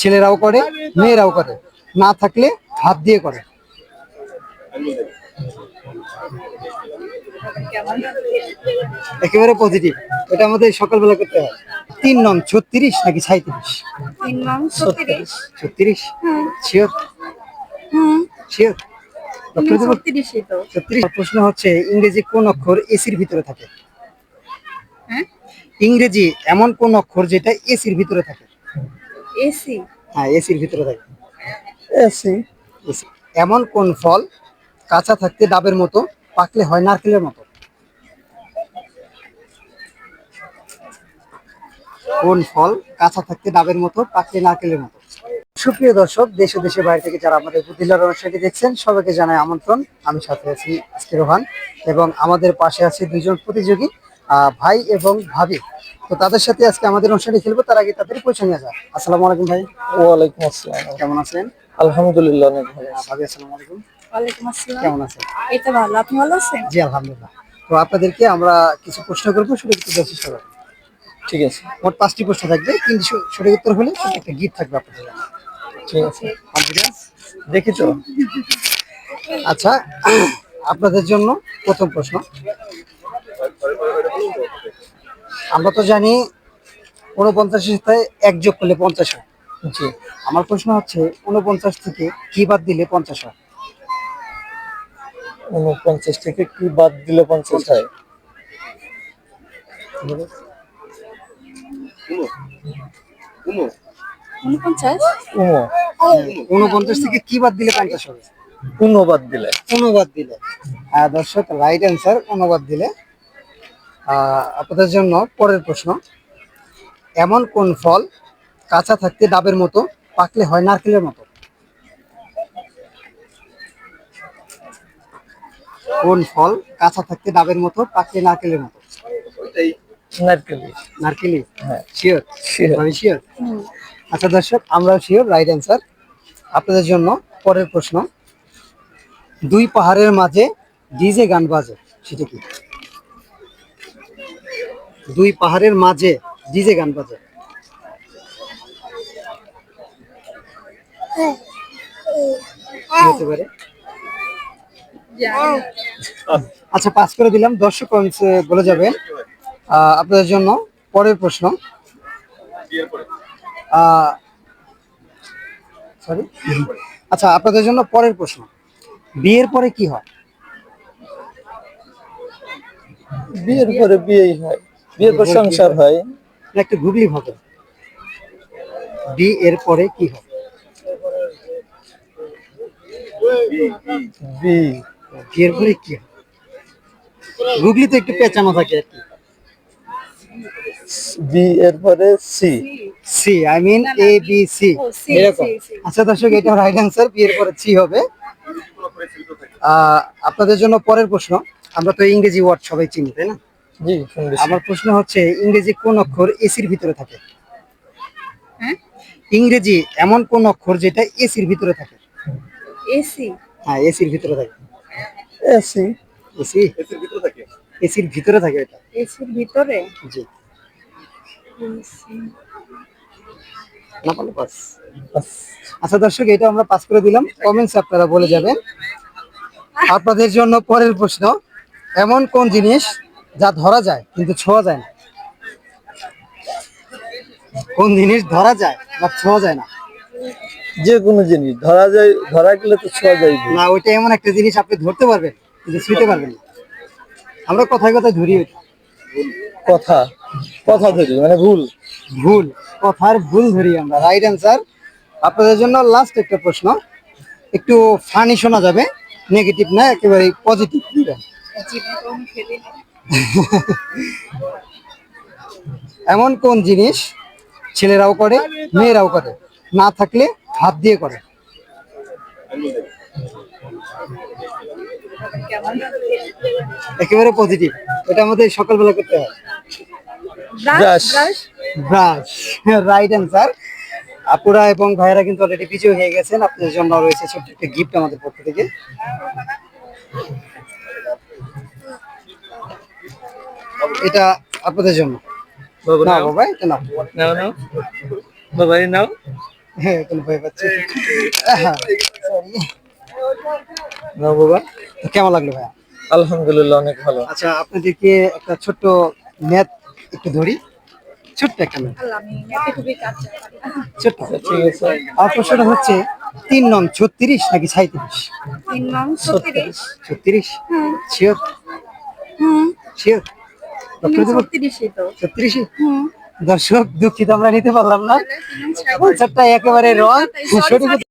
ছেলেরাও করে, মেয়েরাও করে, না থাকলে হাত দিয়ে করে। একেবারে পজিটিভ, এটা আমাদের সকালবেলা করতে হয়। 3 নং 36 নাকি 37? 3 নং 36। 36 শিওর? শিওর? 36ই তো। 36। প্রশ্ন হচ্ছে, ইংরেজি কোন অক্ষর এসির ভিতরে থাকে? হ্যাঁ, ইংরেজি এমন কোন অক্ষর যেটা এসির ভিতরে থাকে? এসি। হ্যাঁ, এসির ভিতরে থাকে। এসি। এসি। এমন কোন ফল কাঁচা থাকতে ডাবের মতো, পাকলে হয় নারকেলের মতো? কোন ফল কাঁচা থাকতে ডাবের মতো, পাকলে নারকেলের মতো? সুপ্রিয় দর্শক, দেশ ও দেশের বাইরে থেকে যারা আমাদের বুদ্ধিলার অনুষ্ঠানটি দেখছেন, সবাইকে জানাই আমন্ত্রণ। আমি সাথে আছি আজকে রোহান, এবং আমাদের পাশে আছে দুইজন প্রতিযোগী, ভাই এবং ভাবি। তো তাদের সাথে আজকে আমাদের অনুষ্ঠানটি খেলবো, তার আগে তাদের পরিচয় নিয়ে যায়। আসসালামু আলাইকুম ভাই। ওয়ালাইকুম আসসালাম। কেমন আছেন? আলহামদুলিল্লাহ অনেক ভালো আছি। ভাবি আসসালামু আলাইকুম। ওয়ালাইকুম আসসালাম। কেমন আছেন? এই তো ভালো, আপনি ভালো আছেন? জি আলহামদুলিল্লাহ। তো আপনাদেরকে আমরা কিছু প্রশ্ন করবো, সঠিক উত্তর দেওয়ার চেষ্টা করবো। ঠিক আছে, মোট 5টি প্রশ্ন থাকবে, 3টি সঠিক উত্তর হলে একটা গিফট থাকবে আপনাদের জন্য। ঠিক আছে, কনফিডেন্স? দেখি তো। আচ্ছা, আপনাদের জন্য প্রথম প্রশ্ন। আমরা তো জানি 49 এর সাথে 1 যোগ করলে 50 হয়। জি, আমার প্রশ্ন হচ্ছে, 49 থেকে কি বাদ দিলে 50 হয়? 49 থেকে কি বাদ দিলে 50 হয়? 49। উনো। 49 থেকে কি বাদ দিলে 50 হবে? উনো বাদ দিলে। অনুবাদ দিলে। দর্শক, রাইট অ্যান্সার, অনুবাদ দিলে। আপনাদের জন্য পরের প্রশ্ন। এমন কোন ফল কাঁচা থাকতে ডাবের মতো, পাকলে হয় নারকেলের মতো? কোন ফল কাঁচা থাকতে ডাবের মতো, পাকলে নারকেলের মতো? নারকেলি। নারকেলি? হ্যাঁ, শিওর? শিওর। আমি শিওর। আচ্ছা দর্শক, আমরাও শিওর, রাইট অ্যান্সার। আপনাদের জন্য পরের প্রশ্ন। 2 পাহাড়ের মাঝে ডিজে গান বাজে, সেটা কি? 2 পাহাড়ের মাঝে ডিজে গান বাজে। কি হতে পারে? আচ্ছা, পাস করে দিলাম, দর্শক বলে যাবেন। আপনাদের জন্য পরের প্রশ্ন। সরি। আচ্ছা, আপনাদের জন্য পরের প্রশ্ন। বিয়ের পরে কি হয়? বিয়ের পরে বিয়েই হয়, বিয়ের পর সংসার হয়। একটা গুগলি হবে। বিয়ের পরে কি হয়? বি। বিয়ের পরে কি হয়? গুগলি তো একটু পেঁচানো থাকে আর কি। বি এর পরে C. C, I mean A B C, এরকম। আচ্ছা দর্শক, এটা রাইট অ্যান্সার, বিয়ের পরে সি হবে। আপনাদের জন্য পরের প্রশ্ন। আমরা তো ইংরেজি ওয়ার্ড সবাই চিনি, তাই না? জি, শুনছি। আমার প্রশ্ন হচ্ছে, ইংরেজি কোন অক্ষর এসির ভিতরে থাকে? হ্যাঁ, ইংরেজি এমন কোন অক্ষর যেটা এসির ভিতরে থাকে? এসি। হ্যাঁ, এসির ভিতরে থাকে। এসি। এসি? এসির ভিতরে থাকে? এসির ভিতরে থাকে এটা। এসির ভিতরে? জি। এসি। না পারলে পাস। আচ্ছা দর্শক, এটা আমরা পাস করে দিলাম। কমেন্টস আপনারা বলে যাবেন। আপনাদের জন্য পরের প্রশ্ন। এমন কোন জিনিস যা ধরা যায় কিন্তু ছোঁয়া যায় না? কোন জিনিস ধরা যায় বা ছোঁয়া যায় না? যে কোনো জিনিস ধরা যায়, ধরা গেলে তো ছোঁয়া যায় না, ওইটা এমন একটা জিনিস আপনি ধরতে পারবেন কিন্তু ছুঁতে পারবেন না। আমরা কথায় কথায় ধরি ওইটা। কথা। কথা ধরি মানে ভুল। ভুল, কথার ভুল ধরি আমরা, রাইট অ্যান্সার। আপনাদের জন্য লাস্ট একটা প্রশ্ন, একটু ফানি শোনা যাবে, নেগেটিভ না, একেবারে পজিটিভ দিবেন। এমন কোন জিনিস ছেলেরাও করে, মেয়েরাও করে, না থাকলে হাত দিয়ে করে? একেবারে পজিটিভ, এটা আমাদের সকালবেলা করতে হয়। ব্রাশ। Brush, right answer. আপুরা এবং ভাইয়েরা কিন্তু অলরেডি বিজয় হয়ে গেছেন। আপনাদের জন্য রয়েছে ছোট্ট একটা গিফট আমাদের পক্ষ থেকে। এটা আপনাদের জন্য। না বাবা, এটা না। নাও নাও বাবা, এই নাও। হ্যাঁ এখন ভয় পাচ্ছি। হ্যাঁ, sorry। না বাবা, তো কেমন লাগলো ভাইয়া? আলহামদুলিল্লাহ অনেক ভালো। আচ্ছা আপনাদেরকে একটা ছোট্ট ম্যাথ একটু ধরি, ছোট্ট একটা ম্যাথ, আল্লাহ, আমি ম্যাথে খুবই কাঁচা। ছোট্ট। ঠিক আছে। আমার প্রশ্নটা হচ্ছে 3 নং 36 নাকি 37? 3 নং 36। 36 শিওর? হুম, শিওর? ডক্টর দেব 36ই তো। 36? হুম। দর্শক দুঃখিত আমরা নিতে পারলাম না, 3 নং 36। কনসেপ্টটা একেবারে রং। Sorry, সঠিক sorry।